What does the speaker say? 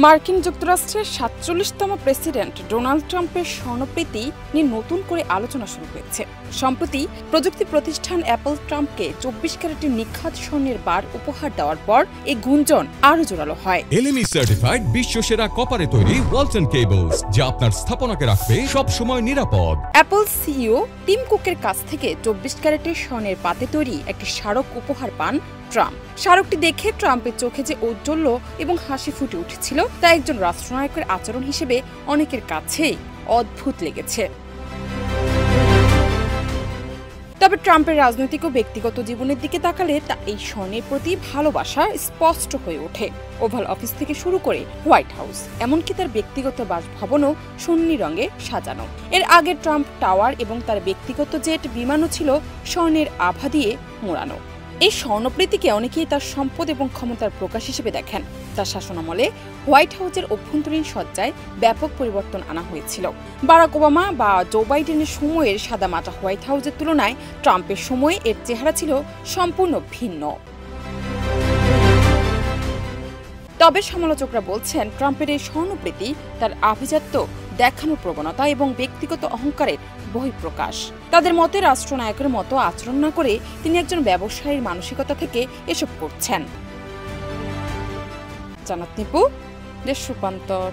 মার্কিন যুক্তরাষ্ট্রের ৪৭তম president Donald ট্রাম্পের স্বর্ণপ্রীতি নিয়ে নতুন করে আলোচনা শুরু হয়েছে। সম্প্রতি প্রযুক্তি প্রতিষ্ঠান অ্যাপল ট্রাম্পকে ২৪ ক্যারেটের নিখাত স্বর্ণের বার উপহার দেওয়ার পর এই গুঞ্জন আরও জোরালো হয়। এলএমই সার্টিফাইড বিশ্বসেরা কপারে তৈরি ওয়ালটন কেবলস, যা আপনার স্থাপনাকে রাখবে সব সময় নিরাপদ। অ্যাপল সিইও টিম কুকের কাছ থেকে ২৪ ক্যারেটের স্বর্ণের পাতে তৈরি একটি স্মারক উপহার পান ট্রাম্প। স্মারকটি দেখে ট্রাম্পের চোখে যে ঔজ্জ্বল্য এবং হাসি ফুটে উঠেছিল তা একজন রাষ্ট্রনায়কের আচরণ হিসেবে অনেকের কাছেই অদ্ভুত লেগেছে। তবে ট্রাম্পের রাজনৈতিক ও ব্যক্তিগত জীবনের দিকে তাকালে তা এই স্বর্ণের প্রতি ভালোবাসা স্পষ্ট হয়ে ওঠে। ওভাল অফিস থেকে শুরু করে হোয়াইট হাউস, এমনকি তার ব্যক্তিগত বাসভবনও সোনালী রঙে সাজানো। এর আগে ট্রাম্প টাওয়ার এবং তার ব্যক্তিগত জেট বিমানও ছিল স্বর্ণের আভা দিয়ে মোড়ানো। এই স্বর্ণপ্রীতিকে অনেকেই তার সম্পদ এবং ক্ষমতার প্রকাশ হিসেবে দেখেন। তার শাসনামলে হোয়াইট হাউসের অভ্যন্তরীণ সজ্জায় ব্যাপক পরিবর্তন আনা হয়েছিল। বারাক ওবামা বা জো বাইডেনের সময়ের সাদামাটা হোয়াইট হাউসের তুলনায় ট্রাম্পের সময়ে এর চেহারা ছিল সম্পূর্ণ ভিন্ন। তবে সমালোচকরা বলছেন, ট্রাম্পের এই স্বর্ণপ্রীতি তার আভিজাত্য দেখানোর প্রবণতা এবং ব্যক্তিগত অহংকারের বহিঃপ্রকাশ। তাদের মতে রাষ্ট্রনায়কের মতো আচরণ না করে তিনি একজন ব্যবসায়ীর মানসিকতা থেকে এসব করছেন। জান্নাত নিপু, দেশ রূপান্তর।